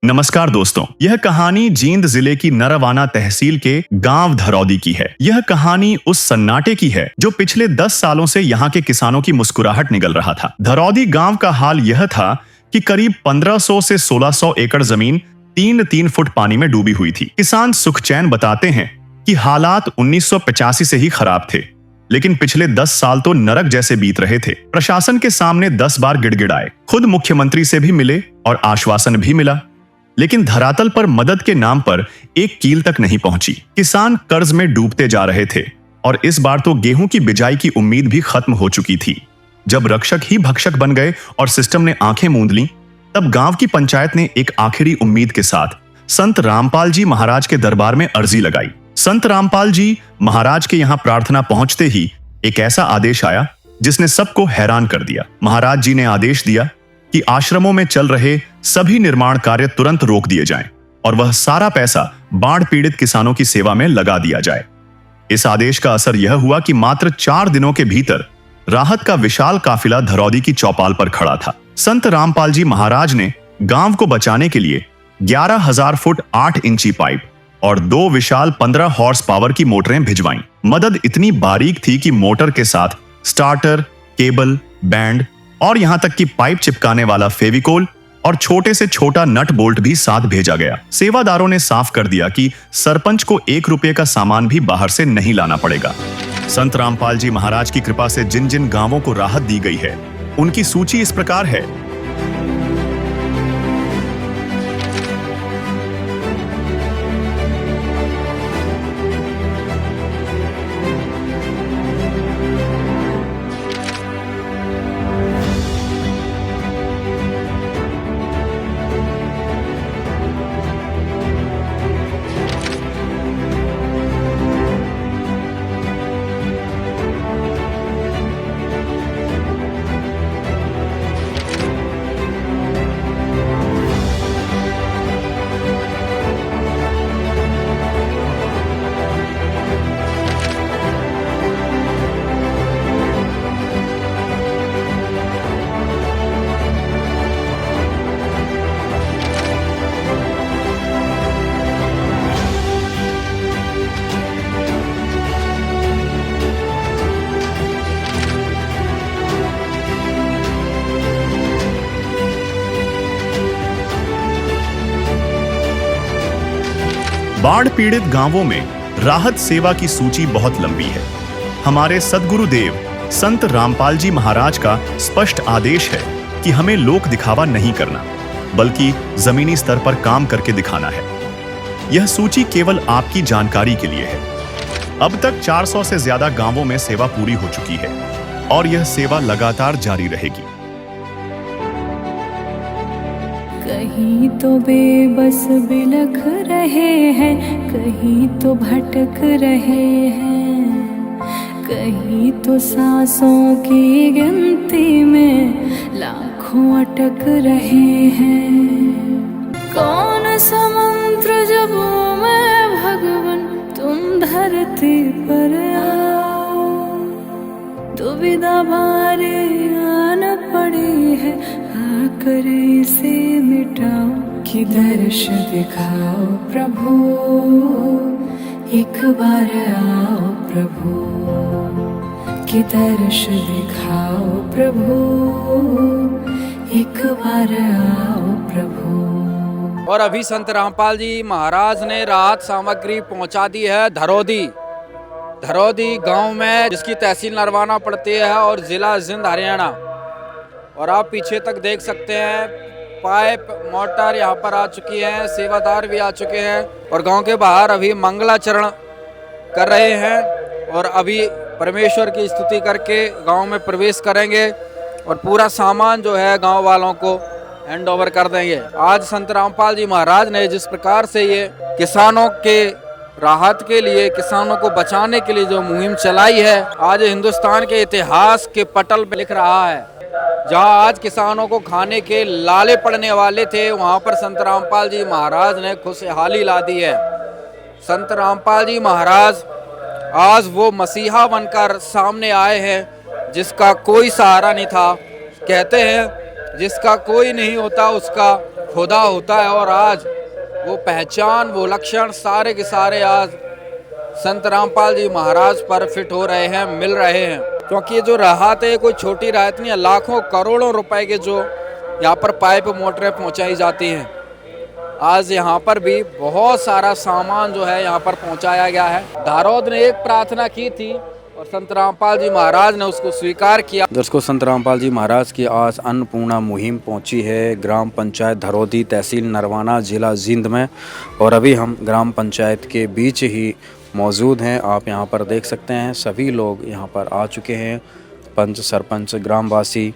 नमस्कार दोस्तों, यह कहानी जींद जिले की नरवाना तहसील के गांव धरौदी की है। यह कहानी उस सन्नाटे की है जो पिछले 10 सालों से यहाँ के किसानों की मुस्कुराहट निगल रहा था। धरौदी गांव का हाल यह था कि करीब 1500 से 1600 एकड़ जमीन 3-3 फुट पानी में डूबी हुई थी। किसान सुखचैन बताते हैं कि हालात 1985 से ही खराब थे, लेकिन पिछले 10 साल तो नरक जैसे बीत रहे थे। प्रशासन के सामने 10 बार गिड़गिड़ाए, खुद मुख्यमंत्री से भी मिले और आश्वासन भी मिला, लेकिन धरातल पर मदद के नाम पर एक कील तक नहीं पहुंची। किसान कर्ज में डूबते जा रहे थे और इस बार तो गेहूं की बिजाई की उम्मीद भी खत्म हो चुकी थी। जब रक्षक ही भक्षक बन गए और सिस्टम ने आंखें मूंद लीं, तब गांव की पंचायत ने एक आखिरी उम्मीद के साथ संत रामपाल जी महाराज के दरबार में अर्जी लगाई। संत रामपाल जी महाराज के यहाँ प्रार्थना पहुंचते ही एक ऐसा आदेश आया जिसने सबको हैरान कर दिया। महाराज जी ने आदेश दिया कि आश्रमों में चल रहे सभी निर्माण कार्य तुरंत रोक दिए जाएं और वह सारा पैसा बाढ़ पीड़ित किसानों की सेवा में लगा दिया जाए। इस आदेश का असर यह हुआ कि मात्र 4 दिनों के भीतर राहत का विशाल काफिला धरौदी की चौपाल पर खड़ा था। संत रामपाल जी महाराज ने गांव को बचाने के लिए 11,000 फुट 8 इंची पाइप और 2 विशाल 15 हॉर्स पावर की मोटरें भिजवाईं। मदद इतनी बारीक थी कि मोटर के साथ स्टार्टर, केबल, बैंड और यहां तक कि पाइप चिपकाने वाला फेविकोल और छोटे से छोटा नट बोल्ट भी साथ भेजा गया। सेवादारों ने साफ कर दिया कि सरपंच को 1 रुपये का सामान भी बाहर से नहीं लाना पड़ेगा। संत रामपाल जी महाराज की कृपा से जिन जिन गांवों को राहत दी गई है, उनकी सूची इस प्रकार है। बाढ़ पीड़ित गांवों में राहत सेवा की सूची बहुत लंबी है। हमारे सद्गुरुदेव संत रामपाल जी महाराज का स्पष्ट आदेश है कि हमें लोक दिखावा नहीं करना, बल्कि जमीनी स्तर पर काम करके दिखाना है। यह सूची केवल आपकी जानकारी के लिए है। अब तक 400 से ज्यादा गांवों में सेवा पूरी हो चुकी है और यह सेवा लगातार जारी रहेगी। कहीं तो बेबस बिलख रहे हैं, कहीं तो भटक रहे हैं, कहीं तो सांसों की गिनती में लाखों अटक रहे हैं। कौन समुद्र जब मैं भगवन तुम धरती पर आओ, दुविधा भारी आन पड़ी है, आकर इसे मिटाओ। कि दर्श दिखाओ प्रभु, एक बार आओ प्रभु, कि दर्श दिखाओ प्रभु, एक बार आओ प्रभु। और अभी संत रामपाल जी महाराज ने राहत सामग्री पहुंचा दी है धरौदी गांव में, जिसकी तहसील नरवाना पड़ती है और जिला जींद हरियाणा। और आप पीछे तक देख सकते हैं पाइप मोटर यहाँ पर आ चुकी है, सेवादार भी आ चुके हैं और गांव के बाहर अभी मंगलाचरण कर रहे हैं और अभी परमेश्वर की स्तुति करके गांव में प्रवेश करेंगे और पूरा सामान जो है गांव वालों को हैंड ओवर कर देंगे। आज संत रामपाल जी महाराज ने जिस प्रकार से ये किसानों के राहत के लिए, किसानों को बचाने के लिए जो मुहिम चलाई है, आज हिंदुस्तान के इतिहास के पटल पे लिख रहा है। जहां आज किसानों को खाने के लाले पड़ने वाले थे, वहां पर संत रामपाल जी महाराज ने खुशहाली ला दी है। संत रामपाल जी महाराज आज वो मसीहा बनकर सामने आए हैं जिसका कोई सहारा नहीं था। कहते हैं जिसका कोई नहीं होता उसका खोदा होता है और आज वो पहचान, वो लक्षण सारे के सारे आज संत रामपाल जी महाराज पर फिट हो रहे हैं, मिल रहे हैं। क्योंकि ये जो राहत है कोई छोटी राहत नहीं है, लाखों करोड़ों रुपए के जो यहाँ पर पाइप मोटरें पहुँचाई जाती हैं। आज यहाँ पर भी बहुत सारा सामान जो है यहाँ पर पहुँचाया गया है। धारौद ने एक प्रार्थना की थी और संत रामपाल जी महाराज ने उसको स्वीकार किया। दर्शकों, संत रामपाल जी महाराज की आज अन्नपूर्णा मुहिम पहुंची है ग्राम पंचायत धरौदी, तहसील नरवाना, जिला जींद में। और अभी हम ग्राम पंचायत के बीच ही मौजूद हैं। आप यहां पर देख सकते हैं सभी लोग यहां पर आ चुके हैं। पंच, सरपंच, ग्रामवासी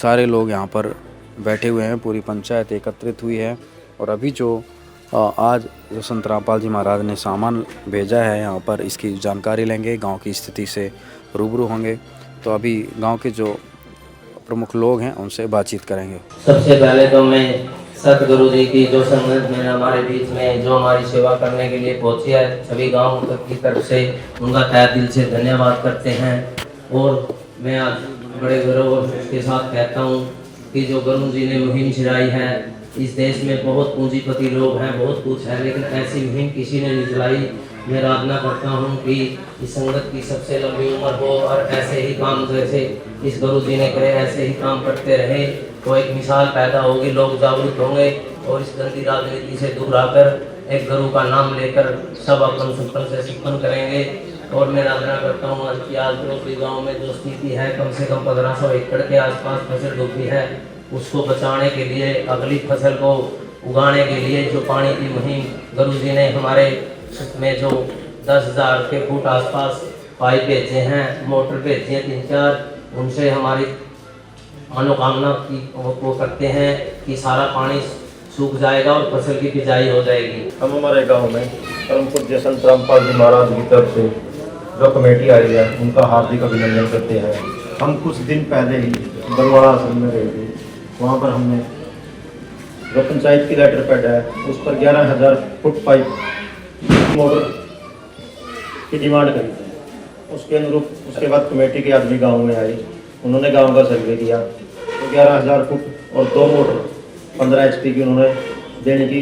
सारे लोग यहां पर बैठे हुए हैं। पूरी पंचायत एकत्रित हुई है। और अभी जो आज जो संत रामपाल जी महाराज ने सामान भेजा है यहाँ पर, इसकी जानकारी लेंगे, गांव की स्थिति से रूबरू होंगे। तो अभी गांव के जो प्रमुख लोग हैं उनसे बातचीत करेंगे। सबसे पहले तो मैं सतगुरु जी की जो संगत में हमारे बीच में जो हमारी सेवा करने के लिए पहुंची है, सभी गाँव की तरफ से उनका तहे दिल से धन्यवाद करते हैं। और मैं आज बड़े गौरव के साथ कहता हूँ कि जो गुरु जी ने मुहिम चलाई है, इस देश में बहुत पूंजीपति लोग हैं, बहुत कुछ है, लेकिन ऐसी मुहिम किसी ने नहीं चलाई। मैं आराधना करता हूँ कि इस संगत की सबसे लंबी उम्र हो और ऐसे ही काम जैसे इस गुरु जी ने करे ऐसे ही काम करते रहे तो एक मिसाल पैदा होगी, लोग जागरूक होंगे और इस गंदी राजनीति से दूर आकर एक गुरु का नाम लेकर सब अपन सुपन से सुपन करेंगे। और मैं आराधना करता हूँ कि आज जो गाँव में जो स्थिति है, कम से कम 1500 एकड़ के आसपास फसल डूबी है, उसको बचाने के लिए, अगली फसल को उगाने के लिए जो पानी की मुहिम गुरु जी ने हमारे में जो 10,000 के फुट आसपास पाइप भेजे हैं, मोटर भेजी हैं 3-4, उनसे हमारी मनोकामना की वो करते हैं कि सारा पानी सूख जाएगा और फसल की बिजाई हो जाएगी। हम हमारे गांव में परम पूज्य संत रामपाल जी महाराज की तरफ से जो कमेटी आई है, उनका हार्दिक अभिनंदन करते हैं। हम कुछ दिन पहले ही बरवाड़ा आश्रम में गए थे। वहाँ पर हमने जो पंचायत की लेटर पैड है, उस पर 11,000 फुट पाइप मोटर की डिमांड करी थी। उसके अनुरूप उसके बाद कमेटी के आदमी गांव में आए, उन्होंने गांव का सर्वे किया तो 11,000 फुट और 2 मोटर 15 HP की उन्होंने देने की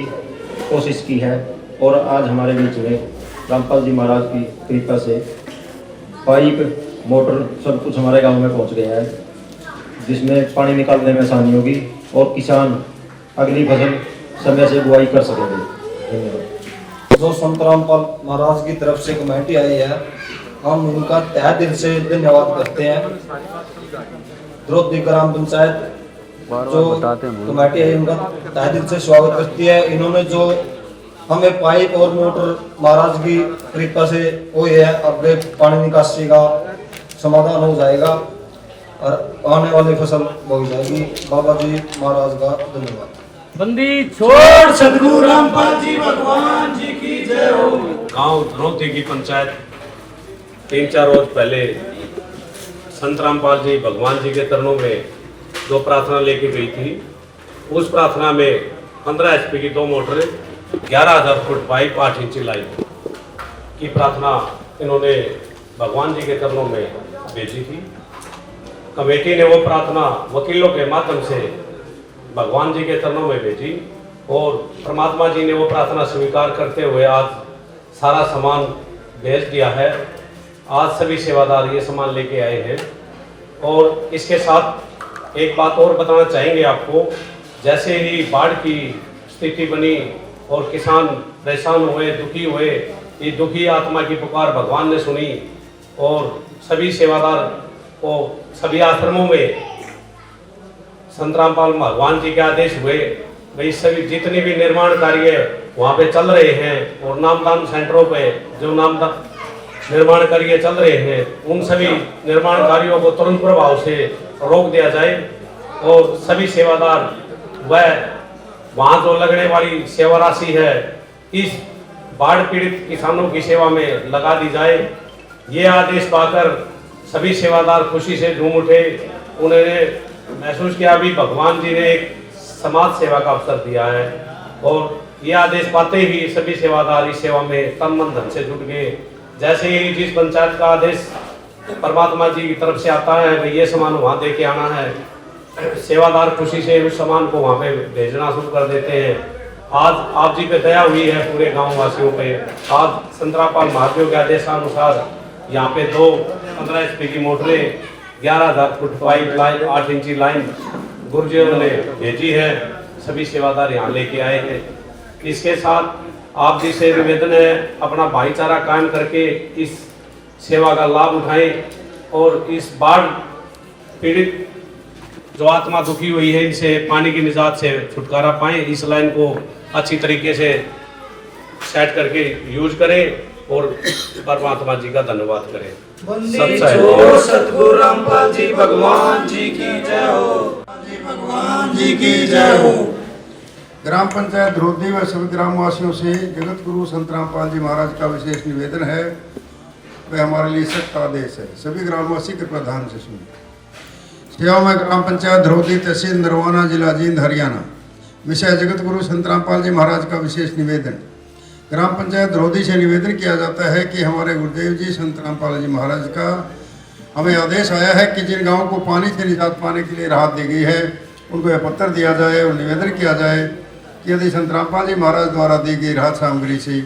कोशिश की है। और आज हमारे बीच में रामपाल जी महाराज की कृपा से पाइप, मोटर सब कुछ हमारे गांव में पहुंच गया है, जिसमें पानी निकालने में आसानी होगी और किसान अगली फसल समय से बुआई कर सकेंगे। धन्यवाद। जो संत रामपाल महाराज की तरफ से कमेटी आई है, हम उनका तहे दिल से धन्यवाद करते हैं। द्रौदी ग्राम पंचायत जो कमेटी है, उनका तहे दिल से स्वागत करती है। इन्होंने जो हमें पाइप और मोटर महाराज की कृपा से हुई है, अब पानी निकासी का समाधान हो जाएगा और आने वाली फसल बोई जाएगी। बाबा जी महाराज का धन्यवाद। बंदी छोड़ सदगुरु रामपाल जी भगवान जी की जय हो। गांव धरौदी की पंचायत 3-4 रोज पहले संत रामपाल जी भगवान जी के चरणों में जो प्रार्थना लेके गई थी, उस प्रार्थना में 15 HP की 2 मोटर, 11,000 फुट पाइप, 8 इंची लाइन की प्रार्थना इन्होंने भगवान जी के चरणों में भेजी थी। कमेटी ने वो प्रार्थना वकीलों के माध्यम से भगवान जी के चरणों में भेजी और परमात्मा जी ने वो प्रार्थना स्वीकार करते हुए आज सारा सामान भेज दिया है। आज सभी सेवादार ये सामान लेके आए हैं। और इसके साथ एक बात और बताना चाहेंगे आपको, जैसे ही बाढ़ की स्थिति बनी और किसान परेशान हुए, दुखी हुए, ये दुखी आत्मा की पुकार भगवान ने सुनी और सभी सेवादार को सभी आश्रमों में संत रामपाल भगवान जी के आदेश हुए, भाई सभी जितने भी निर्माण कार्य वहाँ पे चल रहे हैं और नामदान सेंटरों पे जो नामदान निर्माण कार्य चल रहे हैं, उन सभी निर्माण कार्यों को तुरंत प्रभाव से रोक दिया जाए और सभी सेवादार वह वहाँ जो लगने वाली सेवा राशि है इस बाढ़ पीड़ित किसानों की सेवा में लगा दी जाए। ये आदेश पाकर सभी सेवादार खुशी से झूम उठे। उन्होंने महसूस किया भी भगवान जी ने एक समाज सेवा का अवसर दिया है और ये आदेश पाते ही सभी सेवादार इस सेवा में तन मन धन से जुट गए। जैसे ही जिस पंचायत का आदेश परमात्मा जी की तरफ से आता है, भाई ये सामान वहाँ दे के आना है, सेवादार खुशी से उस सामान को वहाँ पे भेजना शुरू कर देते हैं। आज आप जी पे दया हुई है पूरे गांव वासियों पे। आज संतरापाल महादेव के आदेशानुसार यहाँ पे 2 15 HP की मोटरें 11,000 फुट पाइप लाइन 8 इंची लाइन गुरुजियों ने भेजी है। सभी सेवादार यहाँ लेके आए हैं। इसके साथ आप जी से निवेदन है अपना भाईचारा कायम करके इस सेवा का लाभ उठाएं और इस बाढ़ पीड़ित जो आत्मा दुखी हुई है इनसे पानी की निजात से छुटकारा पाएं। इस लाइन को अच्छी तरीके से सेट करके यूज करें और परमात्मा जी का धन्यवाद करें। छोड़ सतगुरु रामपाल जी भगवान जी की जय हो, भगवान जी की जय हो। ग्राम पंचायत धरोदी व सभी ग्रामवासियों से जगत गुरु संत रामपाल जी महाराज का विशेष निवेदन है, वह हमारे लिए सख्त आदेश है। सभी ग्रामवासी कृपया ध्यान से सुनिए। सेवा में ग्राम पंचायत धरोदी तहसील नरवाना जिला जींद हरियाणा। विषय जगत गुरु संत रामपाल जी महाराज का विशेष निवेदन। ग्राम पंचायत धरोदी से निवेदन किया जाता है कि हमारे गुरुदेव जी संत रामपाल जी महाराज का हमें आदेश आया है कि जिन गाँव को पानी से निजात पाने के लिए राहत दी गई है उनको यह पत्र दिया जाए और निवेदन किया जाए कि यदि संत रामपाल जी महाराज द्वारा दी गई राहत सामग्री से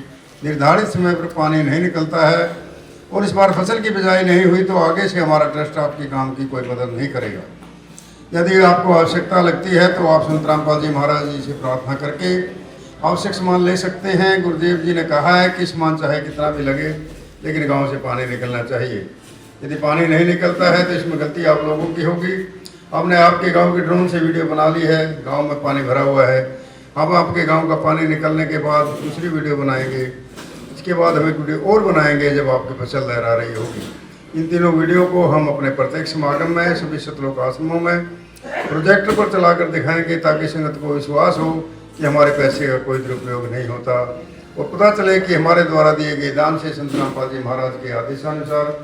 निर्धारित समय पर पानी नहीं निकलता है और इस बार फसल की बिजाई नहीं हुई तो आगे से हमारा ट्रस्ट आपके काम की कोई मदद नहीं करेगा। यदि आपको आवश्यकता लगती है तो आप संत रामपाल जी महाराज जी से प्रार्थना करके आवश्यक सामान ले सकते हैं। गुरुदेव जी ने कहा है कि सामान चाहे कितना भी लगे लेकिन गांव से पानी निकलना चाहिए। यदि पानी नहीं निकलता है तो इसमें गलती आप लोगों की होगी। आपने आपके गांव के ड्रोन से वीडियो बना ली है, गांव में पानी भरा हुआ है। अब आपके गांव का पानी निकलने के बाद दूसरी वीडियो बनाएंगे, इसके बाद हम एक वीडियो और बनाएंगे जब आपकी फसल लहरा रही होगी। इन तीनों वीडियो को हम अपने प्रत्येक समागम में सभी सतलोक आश्रमों में प्रोजेक्टर पर चलाकर दिखाएंगे ताकि संगत को विश्वास हो कि हमारे पैसे का कोई दुरुपयोग नहीं होता और पता चले कि हमारे द्वारा दिए गए दान से संत रामपाल जी महाराज के आदेशानुसार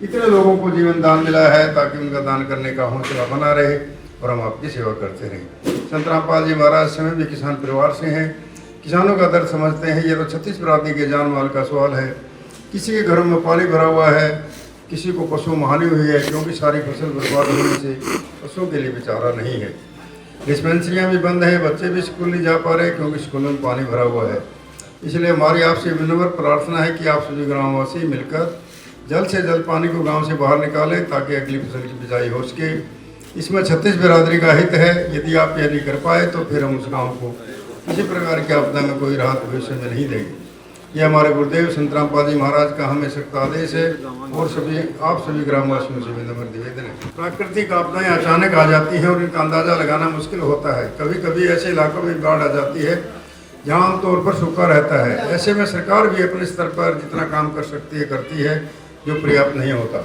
इतने लोगों को जीवन दान मिला है ताकि उनका दान करने का हौसला बना रहे और हम आपकी सेवा करते रहें। संत रामपाल जी महाराज स्वयं भी किसान परिवार से हैं, किसानों का दर्द समझते हैं। ये तो 36 बरादरी के जान माल का सवाल है। किसी के घर में पानी भरा हुआ है, किसी को पशु हानि हुई है क्योंकि सारी फसल बर्बाद होने से पशुओं के लिए बेचारा नहीं है। डिस्पेंसरियाँ भी बंद हैं, बच्चे भी स्कूल नहीं जा पा रहे क्योंकि स्कूलों में पानी भरा हुआ है। इसलिए हमारी आपसे विनम्र प्रार्थना है कि आप सभी ग्रामवासी मिलकर जल्द से जल्द पानी को गांव से बाहर निकालें ताकि अगली फसल की बिजाई हो सके। इसमें 36 बिरादरी का हित है। यदि आप यह नहीं कर पाए तो फिर हम उस गाँव को किसी प्रकार की आपदा में कोई राहत भविष्य में नहीं देंगे। ये हमारे गुरुदेव संत रामपाल जी महाराज का हमें सख्त आदेश है और आप सभी ग्रामवासियों से विनम्र निवेदन है। प्राकृतिक आपदाएं अचानक आ जाती हैं और इनका अंदाजा लगाना मुश्किल होता है। कभी कभी ऐसे इलाकों में बाढ़ आ जाती है जहाँ आमतौर पर सूखा रहता है। ऐसे में सरकार भी अपने स्तर पर जितना काम कर सकती है करती है, जो पर्याप्त नहीं होता।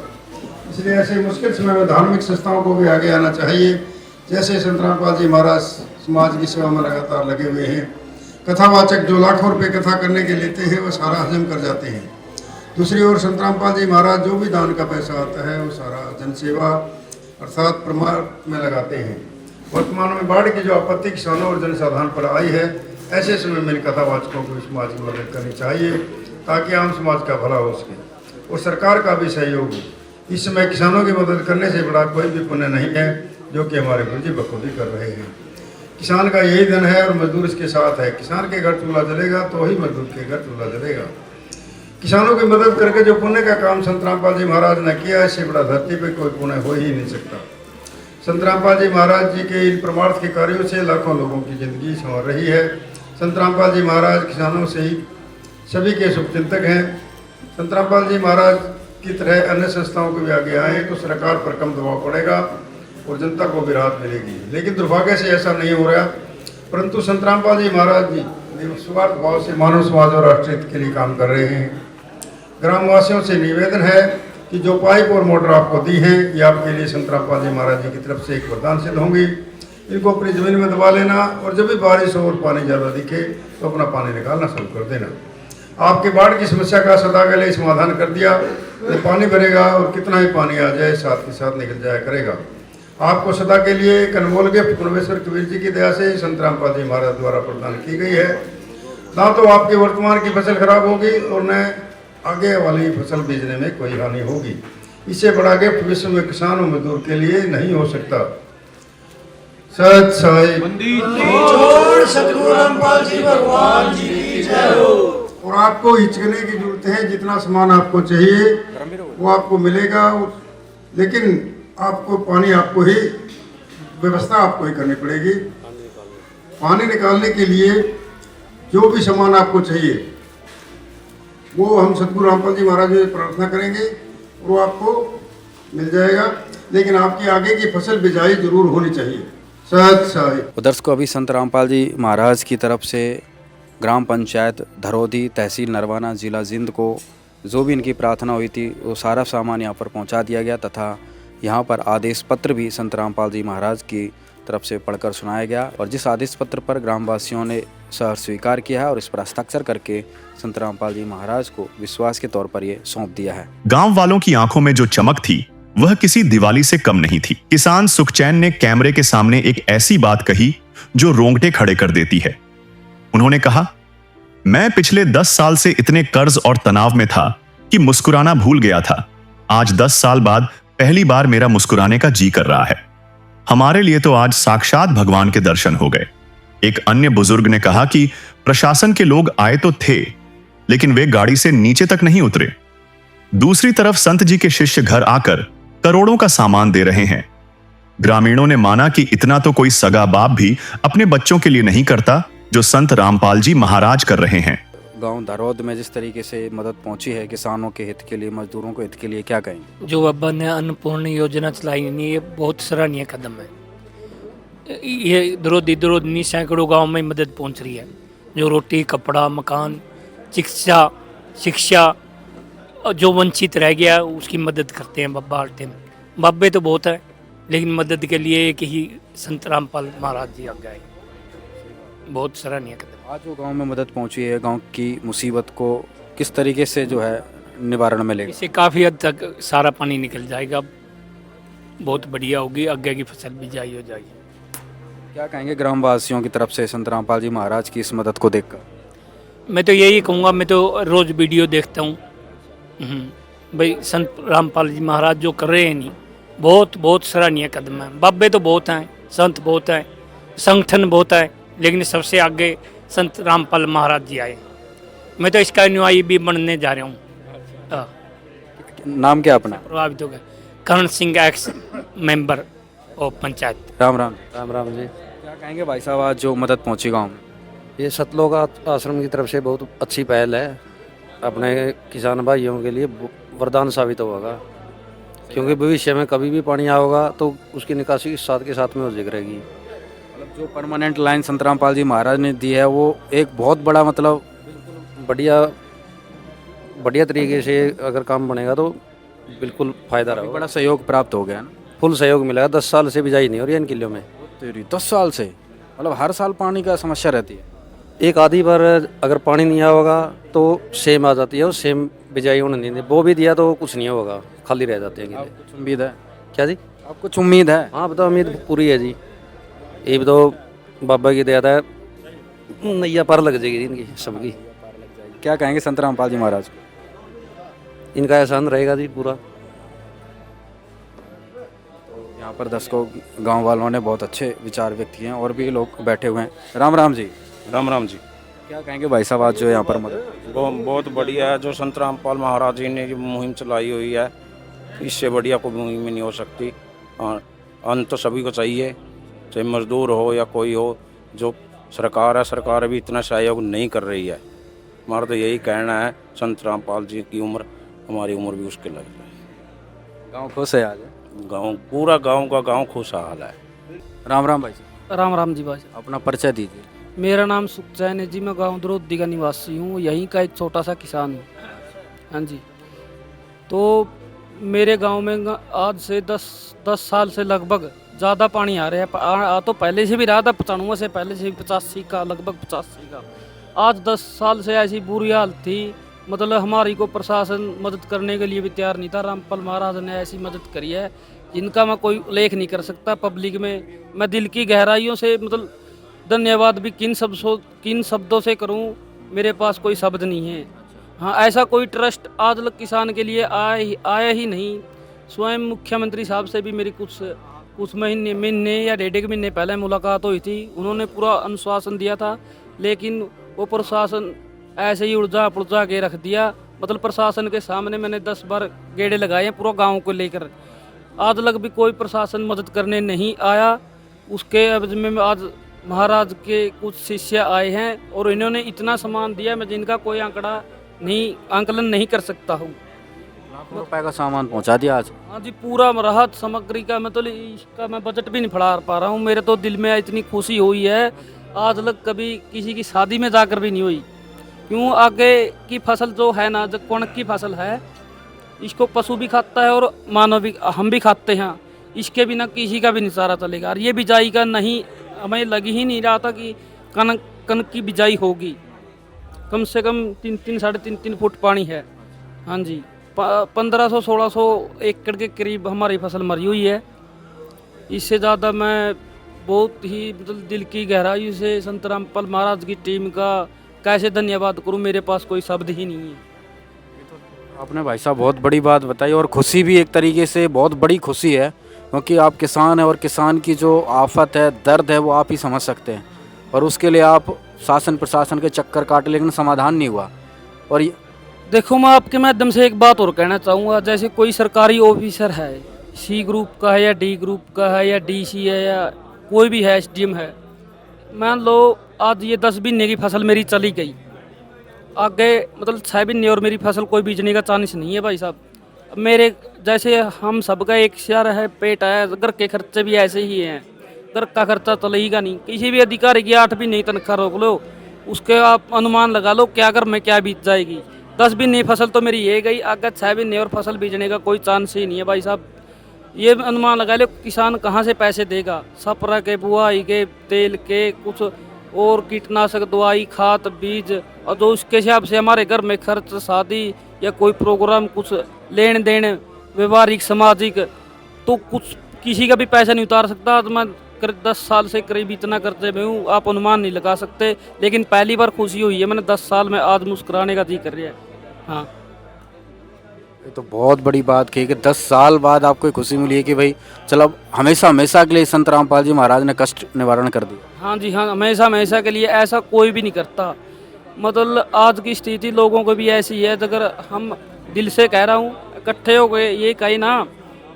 इसलिए ऐसे मुश्किल समय में धार्मिक संस्थाओं को भी आगे आना चाहिए। जैसे संत रामपाल जी महाराज समाज की सेवा में लगातार लगे हुए हैं। कथावाचक जो लाखों रुपए कथा करने के लेते हैं वो सारा हजम कर जाते हैं। दूसरी ओर संत रामपाल जी महाराज जो भी दान का पैसा आता है वो सारा जनसेवा अर्थात परमार्थ में लगाते हैं। वर्तमान में बाढ़ की जो आपत्ति किसानों और जनसाधारण पर आई है, ऐसे समय में इन कथावाचकों को समाज की मदद करनी चाहिए ताकि आम समाज का भला हो सके और सरकार का भी सहयोग हो। इस समय किसानों की मदद करने से बड़ा कोई भी पुण्य नहीं है जो कि हमारे गुरु जी बखूबी कर रहे हैं। किसान का यही धन है और मजदूर इसके साथ है। किसान के घर चूल्हा जलेगा तो ही मजदूर के घर चूल्हा जलेगा। किसानों की मदद करके जो पुण्य का काम संत रामपाल जी महाराज ने किया, इससे बड़ा धरती पर कोई पुण्य हो ही नहीं सकता। संत रामपाल जी महाराज जी के इन परमार्थ के कार्यों से लाखों लोगों की जिंदगी संवर रही है। संत रामपाल जी महाराज किसानों से ही सभी के शुभचिंतक हैं। संत रामपाल जी महाराज की तरह अन्य संस्थाओं को भी आगे आए तो सरकार पर कम दबाव पड़ेगा और जनता को भी राहत मिलेगी। लेकिन दुर्भाग्य से ऐसा नहीं हो रहा। परंतु संत रामपाल जी महाराज जी निस्वार्थ भाव से मानव समाज और राष्ट्र हित के लिए काम कर रहे हैं। ग्रामवासियों से निवेदन है कि जो पाइप और मोटर आपको दी हैं ये आपके लिए संत रामपाल जी महाराज जी की तरफ से एक वरदान सिद्ध होंगी। इनको अपनी जमीन में दबा लेना और जब भी बारिश हो और पानी ज़्यादा दिखे तो अपना पानी निकालना शुरू कर देना। आपके बाढ़ की समस्या का सदा के लिए समाधान कर दिया। ये पानी भरेगा और कितना ही पानी आ जाए साथ के साथ निकल जाया करेगा। आपको सदा के लिए एक अनमोल गिफ्ट परमेश्वर कबीर जी की दया से संत रामपाल जी महाराज द्वारा प्रदान की गई है। ना तो आपकी वर्तमान की फसल खराब होगी और न आगे वाली फसल बीजने में कोई हानि होगी। इससे बड़ा गिफ्ट विश्व में किसान और मजदूर के लिए नहीं हो सकता। सत साई। जोड़ सतगुरु रामपाल जी भगवान जी की जय हो। और आपको हिचकने की जरूरत है, जितना सामान आपको चाहिए वो आपको मिलेगा, लेकिन आपको पानी आपको ही व्यवस्था आपको ही करनी पड़ेगी। पानी निकालने के लिए जो भी सामान आपको चाहिए वो हम सतगुरु रामपाल जी महाराज से प्रार्थना करेंगे और वो आपको मिल जाएगा, लेकिन आपकी आगे की फसल बिजाई जरूर होनी चाहिए। सत साई। दर्शकों, अभी संत रामपाल जी महाराज की तरफ से ग्राम पंचायत धरौदी, तहसील नरवाना, जिला जिंद को जो भी इनकी प्रार्थना हुई थी वो सारा सामान यहाँ पर पहुँचा दिया गया तथा यहाँ पर आदेश पत्र भी संत रामपाल जी महाराज की तरफ से पढ़कर सुनाया गया और जिस आदेश पत्र पर ग्रामवासियों ने सहर्ष स्वीकार किया है और इस पर हस्ताक्षर करके संत रामपाल जी महाराज को विश्वास के तौर पर ये सौंप दिया है। गांव वालों की आंखों में जो चमक थी वह किसी दिवाली से कम नहीं थी। किसान सुखचैन ने कैमरे के सामने एक ऐसी बात कही जो रोंगटे खड़े कर देती है। उन्होंने कहा, मैं पिछले 10 साल से इतने कर्ज और तनाव में था कि मुस्कुराना भूल गया था। आज 10 साल बाद पहली बार मेरा मुस्कुराने का जी कर रहा है। हमारे लिए तो आज साक्षात भगवान के दर्शन हो गए। एक अन्य बुजुर्ग ने कहा कि प्रशासन के लोग आए तो थे, लेकिन वे गाड़ी से नीचे तक नहीं उतरे। दूसरी तरफ संत जी के शिष्य घर आकर करोड़ों का सामान दे रहे हैं। ग्रामीणों ने माना कि इतना तो कोई सगा बाप भी अपने बच्चों के लिए नहीं करता जो संत रामपाल जी महाराज कर रहे हैं। गांव धरौद में जिस तरीके से मदद पहुंची है किसानों के हित के लिए, मजदूरों के हित के लिए, क्या कहेंगे? जो बाबा ने अन्नपूर्ण योजना चलाई नहीं, ये बहुत सराहनीय कदम है। ये धरौदी सैकड़ों गांव में मदद पहुंच रही है, जो रोटी, कपड़ा, मकान, शिक्षा जो वंचित रह गया उसकी मदद करते हैं बाबा हर टाइम। बाबे तो बहुत है, लेकिन मदद के लिए एक ही संत रामपाल महाराज जी आ गए। बहुत सराहनीय कदम। आज जो गांव में मदद पहुंची है, गांव की मुसीबत को किस तरीके से जो है निवारण मिलेगा? इससे काफ़ी हद तक सारा पानी निकल जाएगा, बहुत बढ़िया होगी, आगे की फसल बिजाई हो जाएगी। क्या कहेंगे ग्रामवासियों की तरफ से संत रामपाल जी महाराज की इस मदद को देखकर? मैं तो यही कहूँगा, मैं तो रोज़ वीडियो देखता हूँ भाई, संत रामपाल जी महाराज जो कर रहे हैं नहीं, बहुत सराहनीय कदम है। बाबे तो बहुत हैं, संत बहुत हैं, संगठन बहुत है, लेकिन सबसे आगे संत रामपाल महाराज जी आए। मैं तो इसका अनुयायी भी बनने जा रहा हूँ। नाम क्या अपना? प्रभावित हो गया। Karan Singh, ex member of panchayat. Ram Ram. Ram Ram ji. क्या कहेंगे भाई साहब, आज जो मदद पहुंची गाँव में? ये सतलोक आश्रम की तरफ से बहुत अच्छी पहल है, अपने किसान भाइयों के लिए वरदान साबित होगा, क्योंकि भविष्य में कभी भी पानी आएगा तो उसकी निकासी साथ के साथ में हो जाएगी। मतलब जो परमानेंट लाइन संत रामपाल जी महाराज ने दी है वो एक बहुत बड़ा, मतलब बढ़िया तरीके से अगर काम बनेगा तो बिल्कुल फ़ायदा रहेगा। बड़ा सहयोग प्राप्त हो गया ना? फुल सहयोग मिलेगा। 10 साल से बिजाई नहीं हो रही है इन किलों में। 10 साल से, मतलब हर साल पानी का समस्या रहती है। एक आधी बार अगर पानी नहीं होगा तो सेम आ जाती है, और सेम बिजाई होने नहीं देती। वो भी दिया तो कुछ नहीं होगा, खाली रह जाते हैं। कुछ उम्मीद है क्या जी? आपको कुछ उम्मीद है? हाँ बताओ, उम्मीद पूरी है जी। ये तो बाबा की दया है, नैया पार लग जाएगी इनकी सबकी। क्या कहेंगे संत रामपाल जी महाराज को? इनका एहसान रहेगा जी पूरा। यहाँ पर दर्शकों, गांव वालों ने बहुत अच्छे विचार व्यक्त किए हैं और भी लोग बैठे हुए हैं। राम राम जी। राम राम जी। क्या कहेंगे भाई साहब, आज जो यहाँ पर मदद? बहुत बढ़िया है जो संत रामपाल महाराज जी ने जो मुहिम चलाई हुई है, इससे बढ़िया कोई मुहिम नहीं हो सकती। अन्न तो सभी को चाहिए, चाहे मजदूर हो या कोई हो। जो सरकार है, सरकार भी इतना सहयोग नहीं कर रही है। हमारा तो यही कहना है, संत रामपाल जी की उम्र हमारी उम्र भी उसके लग जाए। गाँव खुश है आज? गाँव, पूरा गाँव का गाँव खुशहाल है। राम राम भाई साहब। राम राम जी भाई। अपना परिचय दीजिए। मेरा नाम सुखचैन है जी, मैं गांव धरौदी का निवासी हूँ, यहीं का एक छोटा सा किसान हूँ। हाँ जी। तो मेरे गांव में आज से 10 साल से लगभग ज़्यादा पानी आ रहा है। आ तो पहले से भी रहा था, 95 से पहले से भी 85 का, लगभग 85 का। आज 10 साल से ऐसी बुरी हालत थी, मतलब हमारी को प्रशासन मदद करने के लिए भी तैयार नहीं था। रामपाल महाराज ने ऐसी मदद करी है जिनका मैं कोई उल्लेख नहीं कर सकता पब्लिक में। मैं दिल की गहराइयों से मतलब धन्यवाद भी किन शब्दों से करूं, मेरे पास कोई शब्द नहीं है। हाँ, ऐसा कोई ट्रस्ट आज तक किसान के लिए आया ही नहीं। स्वयं मुख्यमंत्री साहब से भी मेरी कुछ कुछ महीने या 1.5 महीने पहले मुलाकात हुई थी। उन्होंने पूरा अनुशासन दिया था, लेकिन वो प्रशासन ऐसे ही उलझा पुलझा के रख दिया। मतलब प्रशासन के सामने मैंने 10 बार गेड़े लगाए हैं पूरा गांव को लेकर, आज तक भी कोई प्रशासन मदद करने नहीं आया। उसके एवज में आज महाराज के कुछ शिष्य आए हैं और इन्होंने इतना सामान दिया मैं जिनका कोई आंकलन नहीं कर सकता हूँ। लाखों रुपए का सामान पहुंचा दिया आज। हाँ जी, पूरा राहत सामग्री का मतलब इसका मैं बजट भी नहीं फड़ा पा रहा हूँ। मेरे तो दिल में इतनी खुशी हुई है, आज तक कभी किसी की शादी में जाकर भी नहीं हुई। क्यों, आगे की फसल जो है ना, जो कणक की फसल है, इसको पशु भी खाता है और मानव भी, हम भी खाते हैं। इसके बिना किसी का भी नहीं सारा चलेगा। और ये बिजाई का नहीं, हमें लग ही नहीं रहा था कि कनक की बिजाई होगी। कम से कम 3 साढ़े 3 फुट पानी है। हाँ जी, 1500-1600 एकड़ के करीब हमारी फसल मरी हुई है। इससे ज़्यादा मैं बहुत ही मतलब दिल की गहराई से संत रामपाल महाराज की टीम का कैसे धन्यवाद करूं, मेरे पास कोई शब्द ही नहीं है। आपने भाई साहब बहुत बड़ी बात बताई, और खुशी भी एक तरीके से बहुत बड़ी खुशी है, क्योंकि आप किसान हैं और किसान की जो आफत है, दर्द है, वो आप ही समझ सकते हैं। और उसके लिए आप शासन प्रशासन के चक्कर काटे, लेकिन समाधान नहीं हुआ। और देखो, मैं आपके माध्यम से एक बात और कहना चाहूँगा। जैसे कोई सरकारी ऑफिसर है, सी ग्रुप का है या डी ग्रुप का है या डीसी है या कोई भी है, SDM है, मान लो आज ये 10 महीने की फसल मेरी चली गई, आगे मतलब 6 महीने और मेरी फसल कोई बीजने का चांस नहीं है भाई साहब। मेरे जैसे हम सबका एक शेयर है, पेट है, घर के खर्चे भी ऐसे ही हैं, घर का खर्चा चलेगा नहीं। किसी भी अधिकारी की 8 महीने तनख्वाह रोक लो, उसके आप अनुमान लगा लो क्या घर में क्या बीत जाएगी। 10 महीने फसल तो मेरी ये गई, आगे 6 महीने और फसल बीजने का कोई चांस ही नहीं है भाई साहब। ये अनुमान लगा लो किसान कहाँ से पैसे देगा, सपरा के, बुआई के, तेल के, कुछ और कीटनाशक दवाई, खाद, बीज, और जो उसके हिसाब से हमारे घर में खर्च, शादी या कोई प्रोग्राम, कुछ लेन देन, व्यवहारिक, सामाजिक, तो कुछ किसी का भी पैसा नहीं उतार सकता। तो मैं 10 साल से करीब इतना कर्जे में हूँ, आप अनुमान नहीं लगा सकते। लेकिन पहली बार खुशी हुई है मैंने 10 साल में, आज मुस्कुराने का जी कर रहा है। हाँ, ये तो बहुत बड़ी बात कही कि 10 साल बाद आपको खुशी मिली है कि भाई चलो हमेशा हमेशा के लिए संत रामपाल जी महाराज ने कष्ट निवारण कर दिया। हाँ जी, हाँ, हमेशा हमेशा के लिए ऐसा कोई भी नहीं करता। मतलब आज की स्थिति लोगों को भी ऐसी है, अगर हम दिल से कह रहा हूँ, इकट्ठे हो गए ये कही ना,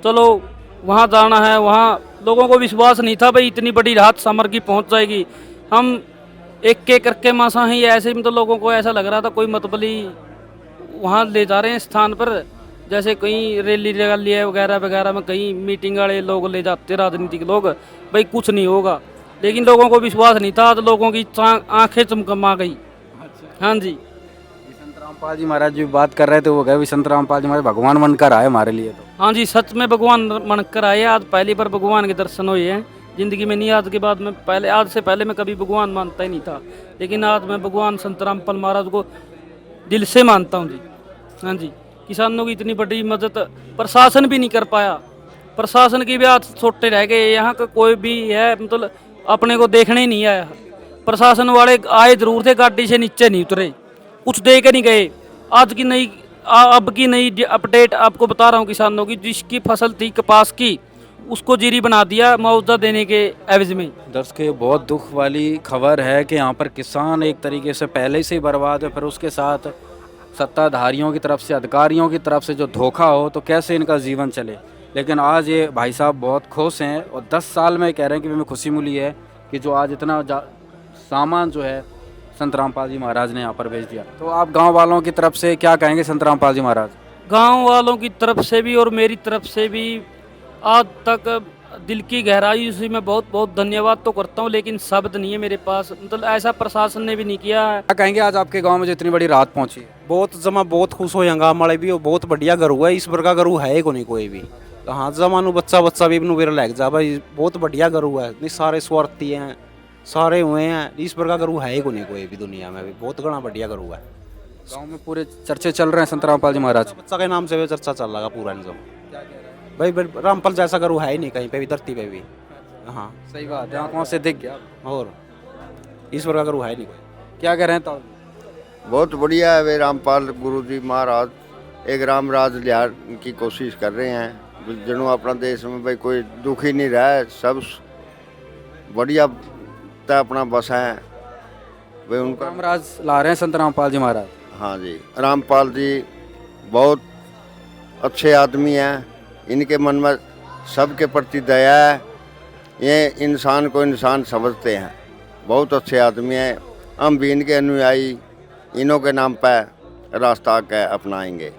चलो वहाँ जाना है, वहाँ लोगों को विश्वास नहीं था भाई इतनी बड़ी राहत सामग्री पहुँच जाएगी। हम एक करके मासा ही ऐसे, मतलब लोगों को ऐसा लग रहा था कोई मतबली वहाँ ले जा रहे हैं स्थान पर, जैसे कहीं रैली वगैरह वगैरह में कहीं मीटिंग वाले लोग ले जाते, राजनीतिक लोग, भाई कुछ नहीं होगा। लेकिन लोगों को विश्वास नहीं था, आज लोगों की आंखें चमकमा गई। हाँ जी, संत रामपाल जी महाराज जी बात कर रहे थे, वो गए संत रामपाल जी महाराज भगवान बनकर आए हमारे लिए। तो हाँ जी, सच में भगवान बनकर आए। आज पहली बार भगवान के दर्शन हुए हैं जिंदगी में। नहीं, आज के बाद में पहले, आज से पहले मैं कभी भगवान मानता ही नहीं था, लेकिन आज मैं भगवान संत रामपाल महाराज को दिल से मानता हूँ जी। हाँ जी, किसानों की इतनी बड़ी मदद प्रशासन भी नहीं कर पाया, प्रशासन की भी हाथ छोटे रह गए। यहाँ का कोई भी है मतलब अपने को देखने ही नहीं आया। प्रशासन वाले आए जरूर थे, गाड़ी से नीचे नहीं उतरे, कुछ दे के नहीं गए। आज की नई अब की नई अपडेट आपको बता रहा हूँ किसानों की, जिसकी फसल थी कपास की, उसको जीरी बना दिया मुआवजा देने के एवज में। दर्शकों, बहुत दुख वाली खबर है कि यहाँ पर किसान एक तरीके से पहले से ही बर्बाद है, फिर उसके साथ सत्ताधारियों की तरफ से, अधिकारियों की तरफ से जो धोखा हो, तो कैसे इनका जीवन चले। लेकिन आज ये भाई साहब बहुत खुश हैं और 10 साल में कह रहे हैं कि हमें खुशी मिली है कि जो आज इतना सामान जो है संत रामपाल जी महाराज ने यहाँ पर भेज दिया। तो आप गांव वालों की तरफ से क्या कहेंगे संत रामपाल जी महाराज? गांव वालों की तरफ से भी और मेरी तरफ से भी आज तक दिल की गहराई से मैं बहुत बहुत धन्यवाद तो करता हूँ, लेकिन शब्द नहीं है मेरे पास। मतलब ऐसा प्रशासन ने भी नहीं किया है। क्या कहेंगे आज आपके गांव में जो इतनी बड़ी राहत पहुंची? बहुत खुश हो यहाँ हमारे भी, बहुत बढ़िया गरू है। इस प्रकार गरू है को नहीं कोई भी। तो हाँ, जमानू बच्चा भी इनू बेरा लग जा भाई, बहुत बढ़िया गरू है। नहीं सारे स्वार्थी हैं, सारे हुए हैं, इस प्रकार गरू है को नहीं कोई भी दुनिया में भी। बहुत घना बढ़िया गरू है। गाँव में पूरे चर्चे चल रहे हैं संत रामपाल जी महाराज बच्चा के नाम से चर्चा चल रहा पूरा जो भाई रामपाल जैसा गरू है ही नहीं कहीं पे भी, धरती पे भी। हाँ सही बात है, आंखों से दिख गया। और इस प्रकार गरू है नहीं कोई। क्या कह रहे हैं? तो बहुत बढ़िया है वे रामपाल गुरु जी महाराज एक राम राज लिहाज की कोशिश कर रहे हैं। जनों अपना देश में भाई कोई दुखी नहीं रहा है, सब बढ़िया तो अपना बस है भाई उनका। रामराज ला रहे हैं संत रामपाल जी महाराज। हाँ जी, रामपाल जी बहुत अच्छे आदमी हैं, इनके मन में सबके प्रति दया है, ये इंसान को इंसान समझते हैं, बहुत अच्छे आदमी हैं। हम भी इनके अनुयायी इन्हों के नाम पर रास्ता के अपनाएंगे।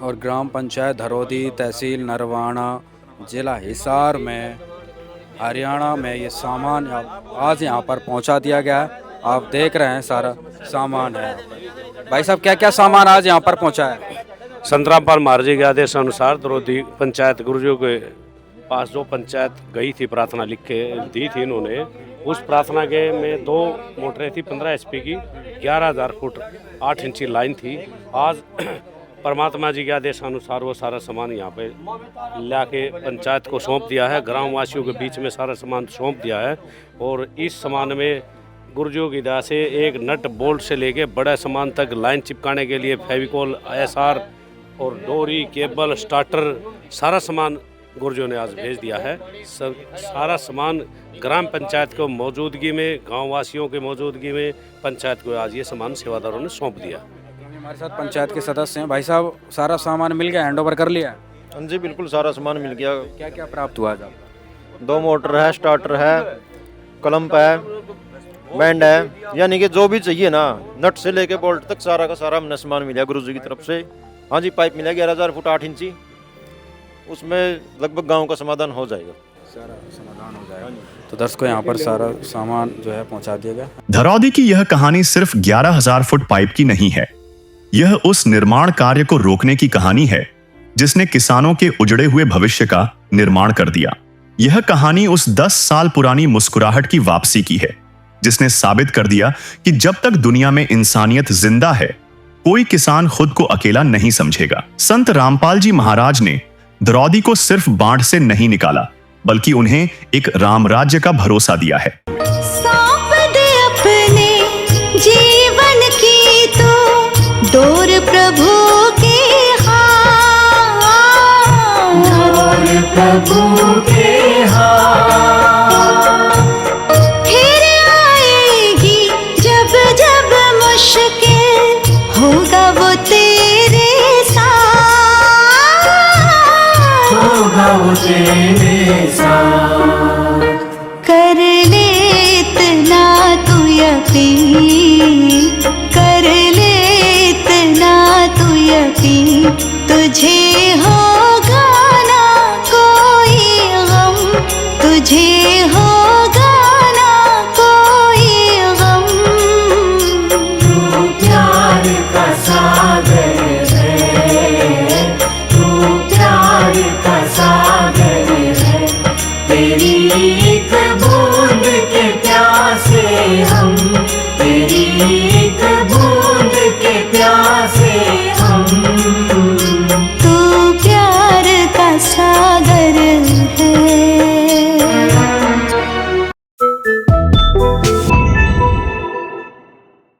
और ग्राम पंचायत धरौदी, तहसील नरवाना, जिला हिसार में, हरियाणा में ये सामान आज यहाँ पर पहुँचा दिया गया है। आप देख रहे हैं सारा सामान है। भाई साहब क्या क्या सामान आज यहाँ पर पहुँचा है? संत रामपाल महाराज जी के आदेश अनुसार द्रौदी पंचायत गुरुजियों के पास जो पंचायत गई थी, प्रार्थना लिख के दी थी इन्होंने, उस प्रार्थना के में 2 मोटरें थी 15 HP की, 11,000 फुट 8 इंची लाइन थी। आज परमात्मा जी के आदेश अनुसार वो सारा सामान यहाँ पे ला के पंचायत को सौंप दिया है, ग्रामवासियों के बीच में सारा सामान सौंप दिया है। और इस सामान में गुरुजियों की दया से एक नट बोल्ट से लेके बड़ा सामान तक लाइन चिपकाने के लिए फेविकोल, ISR और डोरी, केबल, स्टार्टर, सारा सामान गुरुजियों ने आज भेज दिया है। सारा सामान ग्राम पंचायत को मौजूदगी में, गाँव वासियों के मौजूदगी में पंचायत को आज ये सामान सेवादारों ने सौंप दिया। हमारे साथ पंचायत के सदस्य हैं। भाई साहब सारा सामान मिल गया, हैंडओवर कर लिया? हाँ जी बिल्कुल, सारा सामान मिल गया। क्या क्या प्राप्त हुआ आज आपको? 2 मोटर है, स्टार्टर है, क्लम्प है, बैंड है, यानी कि जो भी चाहिए ना, नट से लेके बोल्ट तक सारा का सारा हमने सामान मिला गुरु जी की तरफ से। हाँ जी, पाइप मिला 11,000 फुट 8 इंची, उसमें लगभग गांव का समाधान हो जाएगा। सारा समाधान हो जाएगा। तो दर्शकों यहाँ पर सारा सामान जो है पहुँचा दिया गया। धरौदी की यह कहानी सिर्फ 11,000 फुट पाइप की नहीं है, यह उस निर्माण कार्य को रोकने की कहानी है जिसने किसानों के उजड़े हुए भविष्य का निर्माण कर दिया। यह कहानी उस 10 साल पुरानी मुस्कुराहट की वापसी की है जिसने साबित कर दिया कि जब तक दुनिया में इंसानियत जिंदा है, कोई किसान खुद को अकेला नहीं समझेगा। संत रामपाल जी महाराज ने धरौदी को सिर्फ बाढ़ से नहीं निकाला, बल्कि उन्हें एक राम राज्य का भरोसा दिया है। सौंप दे अपने जीवन की तो डोर प्रभु के हाथ, डोर प्रभु के हाथ। फिर आएगी जब जब मुश्किल, होगा वो तेरे साथ, होगा वो तेरे साथ। कर ले इतना तू यकीन, कर ले इतना तू यकीन, तुझे